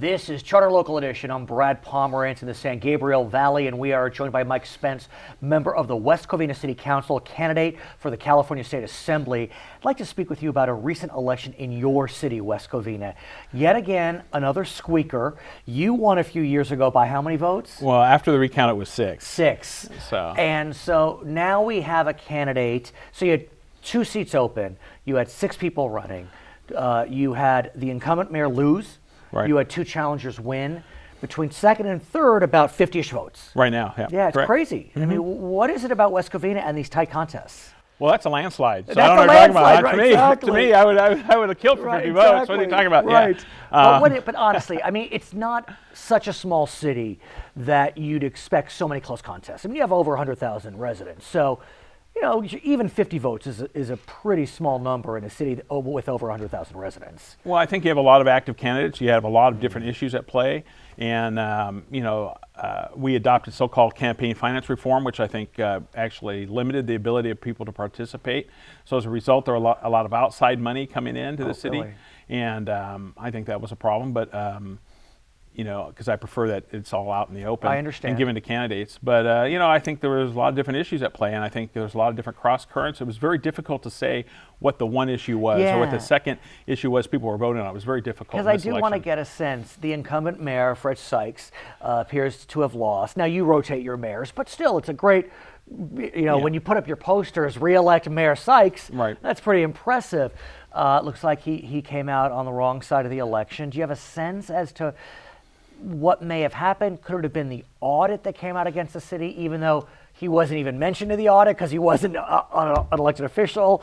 This is Charter Local Edition. I'm Brad Pomerance in the San Gabriel Valley, and we are joined by Mike Spence, member of the West Covina City Council, candidate for the California State Assembly. I'd like to speak with you about a recent election in your city, West Covina. Yet again, another squeaker. You won a few years ago by how many votes? Well, after the recount, it was 6. 6. And so now we have a candidate. So you had 2 seats open. You had 6 people running. You had the incumbent mayor lose. Right. You had 2 challengers win. Between second and third, about 50-ish votes. Right now, yeah. Yeah, it's correct. crazy. I mean, what is it about West Covina and these tight contests? Well, that's a landslide. So That's I don't a know what you're talking about. landslide, right, To me, I would have killed for 50 votes. What are you talking about? Right. Yeah. But honestly, I mean, it's not such a small city that you'd expect so many close contests. I mean, you have over 100,000 residents. So, you know, even 50 votes is a pretty small number in a city with over 100,000 residents. Well, I think you have a lot of active candidates. You have a lot of different issues at play. And, we adopted so-called campaign finance reform, which I think actually limited the ability of people to participate. So as a result, there are a lot of outside money coming into the city. Really? And I think that was a problem. But, because I prefer that it's all out in the open. I understand. And given to candidates. But, I think there was a lot of different issues at play, and I think there was a lot of different cross currents. It was very difficult to say what the one issue was or what the second issue was people were voting on. It was very difficult. Because I do want to get a sense. The incumbent mayor, Fred Sykes, appears to have lost. Now, you rotate your mayors, but still, it's a great, when you put up your posters, re-elect Mayor Sykes, right. That's pretty impressive. Looks like he came out on the wrong side of the election. Do you have a sense as to what may have happened? Could it have been the audit that came out against the city, even though he wasn't even mentioned in the audit because he wasn't an elected official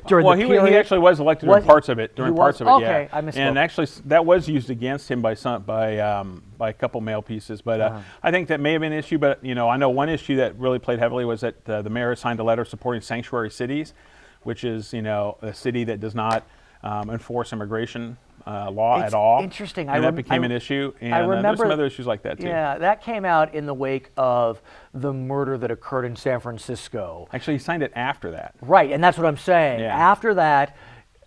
during the period? Well, he actually was elected during parts of it. Okay, I misspoke. And actually, that was used against him by a couple mail pieces. But I think that may have been an issue. But I know one issue that really played heavily was that the mayor signed a letter supporting sanctuary cities, which is a city that does not enforce immigration law at all. Interesting. And that became an issue. And I remember there's some other issues like that too. Yeah, that came out in the wake of the murder that occurred in San Francisco. Actually, he signed it after that. Right, and that's what I'm saying. Yeah. After that,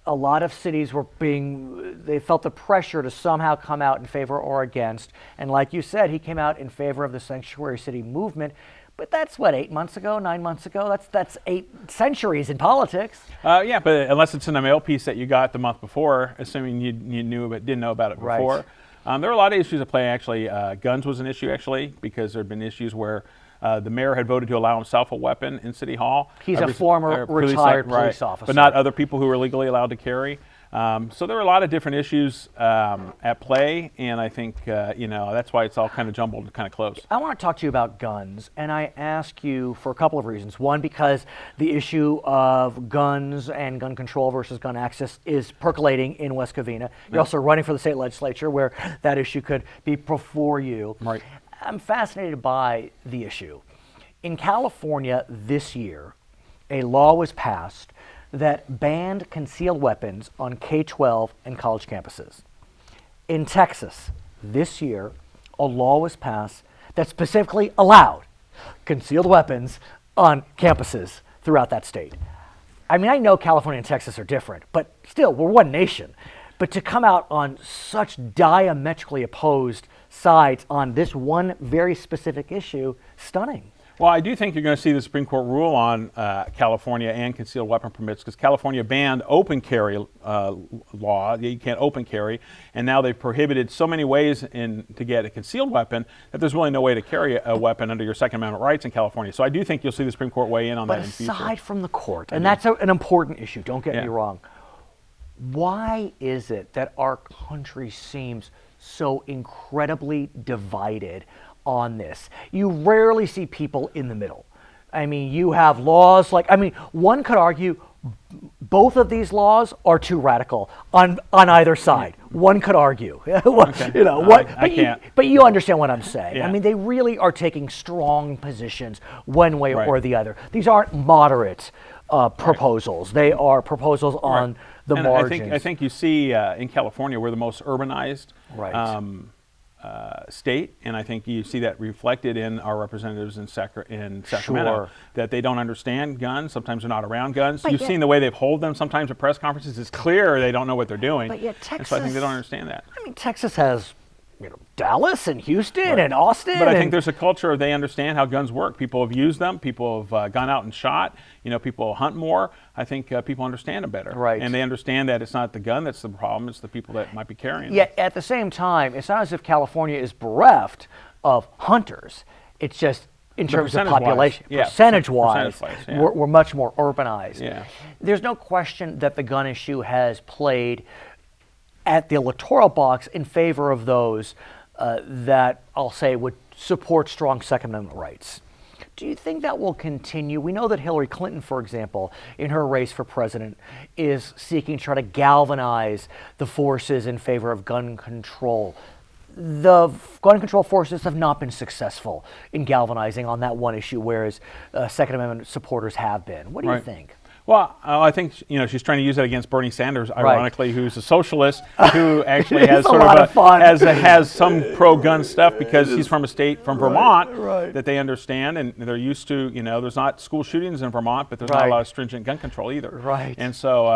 a lot of cities they felt the pressure to somehow come out in favor or against. And like you said, he came out in favor of the sanctuary city movement. But that's 8 months ago, 9 months ago. That's 8 centuries in politics. Yeah, but unless it's in a mail piece that you got the month before, assuming you knew but didn't know about it before. Right. There were a lot of issues at play. Actually, guns was an issue because there had been issues where the mayor had voted to allow himself a weapon in City Hall. He's a former retired police officer, but not other people who were legally allowed to carry. So there were a lot of different issues at play, and I think that's why it's all kind of jumbled and kind of close. I want to talk to you about guns, and I ask you for a couple of reasons. One, because the issue of guns and gun control versus gun access is percolating in West Covina. You're also running for the state legislature, where that issue could be before you. Right. I'm fascinated by the issue. In California this year, a law was passed that banned concealed weapons on K-12 and college campuses. In Texas, this year, a law was passed that specifically allowed concealed weapons on campuses throughout that state. I mean, I know California and Texas are different, but still, we're one nation. But to come out on such diametrically opposed sides on this one very specific issue, stunning. Well, I do think you're going to see the Supreme Court rule on California and concealed weapon permits, because California banned open carry law. You can't open carry, and now they've prohibited so many ways to get a concealed weapon that there's really no way to carry a weapon under your Second Amendment rights in California. So I do think you'll see the Supreme Court weigh in on that in the future. But aside from the court, and that's an important issue, don't get me wrong, why is it that our country seems so incredibly divided on this? You rarely see people in the middle. I mean, you have laws one could argue both of these laws are too radical on either side. One could argue. Okay. I can't. But you understand what I'm saying. Yeah. I mean, they really are taking strong positions one way or the other. These aren't moderate proposals. They are proposals on the margins. I think you see in California, we're the most urbanized state, and I think you see that reflected in our representatives in Sacramento, that they don't understand guns. Sometimes they're not around guns. You've seen the way they've hold them sometimes at press conferences. It's clear they don't know what they're doing. But yet Texas, and so I think they don't understand that. I mean, Texas has Dallas and Houston and Austin. But I think there's a culture, they understand how guns work. People have used them. People have gone out and shot. People hunt more. I think people understand them better. Right. And they understand that it's not the gun that's the problem. It's the people that might be carrying Yet them. at the same time, it's not as if California is bereft of hunters. It's just in terms of population. Percentage-wise, yeah. we're much more urbanized. Yeah. There's no question that the gun issue has played at the electoral box in favor of those that I'll say would support strong Second Amendment rights. Do you think that will continue? We know that Hillary Clinton, for example, in her race for president, is seeking to try to galvanize the forces in favor of gun control. The gun control forces have not been successful in galvanizing on that one issue, whereas Second Amendment supporters have been. What do you think? Well, I think she's trying to use that against Bernie Sanders, ironically, who's a socialist who actually has sort of has some pro-gun stuff because he's from a state from Vermont that they understand and they're used to. There's not school shootings in Vermont, but there's not a lot of stringent gun control either. Right. And so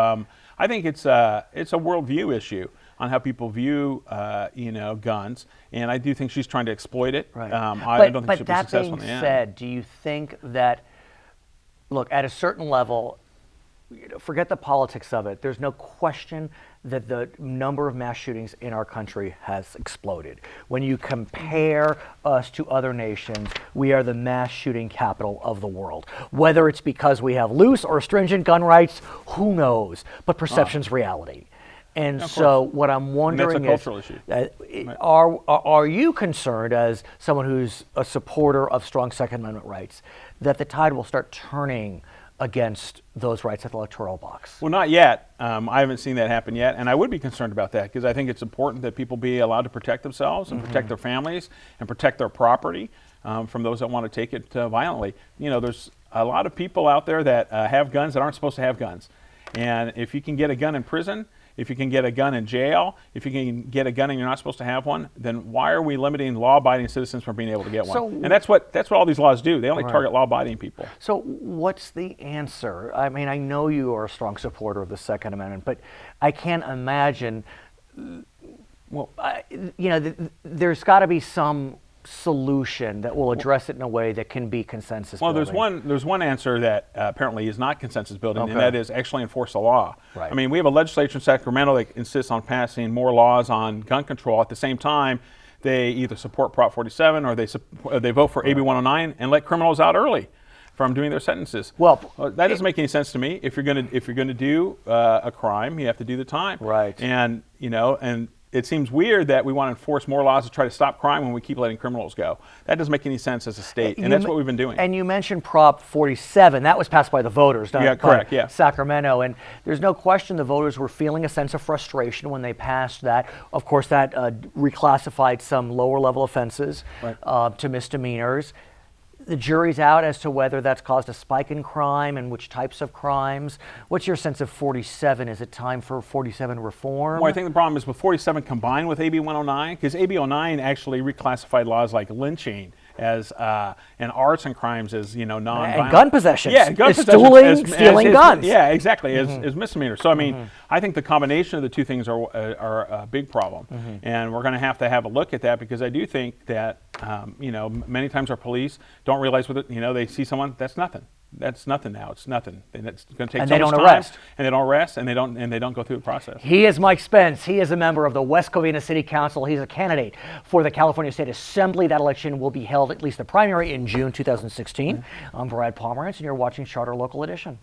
I think it's a worldview issue on how people view guns, and I do think she's trying to exploit it. Right. I don't think she'll be successful in the end. But that being said, do you think that, look, at a certain level, forget the politics of it, there's no question that the number of mass shootings in our country has exploded. When you compare us to other nations, we are the mass shooting capital of the world. Whether it's because we have loose or stringent gun rights, who knows? But perception's reality. And so what I'm wondering is, are you concerned, as someone who's a supporter of strong Second Amendment rights, that the tide will start turning against those rights at the electoral box? Well, not yet. I haven't seen that happen yet, and I would be concerned about that because I think it's important that people be allowed to protect themselves and protect their families and protect their property from those that want to take it violently. There's a lot of people out there that have guns that aren't supposed to have guns, and if you can get a gun in prison, if you can get a gun in jail, if you can get a gun and you're not supposed to have one, then why are we limiting law-abiding citizens from being able to get one? And that's what all these laws do. They only target law-abiding people. So what's the answer? I mean, I know you are a strong supporter of the Second Amendment, but I can't imagine, there's got to be some solution that will address it in a way that can be consensus building. Well, there's one answer that apparently is not consensus building, and that is actually enforce the law. Right. I mean, we have a legislature in Sacramento that insists on passing more laws on gun control. At the same time, they either support Prop 47 or they vote for AB 109 and let criminals out early from doing their sentences. Well, that doesn't make any sense to me. If you're going to do a crime, you have to do the time. Right. And it seems weird that we want to enforce more laws to try to stop crime when we keep letting criminals go. That doesn't make any sense as a state, and that's what we've been doing. And you mentioned Prop 47. That was passed by the voters, not by Sacramento. And there's no question the voters were feeling a sense of frustration when they passed that. Of course, that reclassified some lower-level offenses to misdemeanors. The jury's out as to whether that's caused a spike in crime and which types of crimes. What's your sense of 47? Is it time for 47 reform? Well, I think the problem is with 47 combined with AB 109, because AB 109 actually reclassified laws like lynching as and arson crimes as non-violent. And gun possession. Yeah, gun possession. Stealing guns. Yeah, exactly, as misdemeanors. So I mean, I think the combination of the two things are a big problem, and we're going to have a look at that because I do think that many times our police don't realize they see someone, that's nothing. That's nothing now. It's nothing. And it's going to take so much time. And they don't arrest, and they don't go through the process. He is Mike Spence. He is a member of the West Covina City Council. He's a candidate for the California State Assembly. That election will be held, at least the primary, in June 2016. I'm Brad Pomerance, and you're watching Charter Local Edition.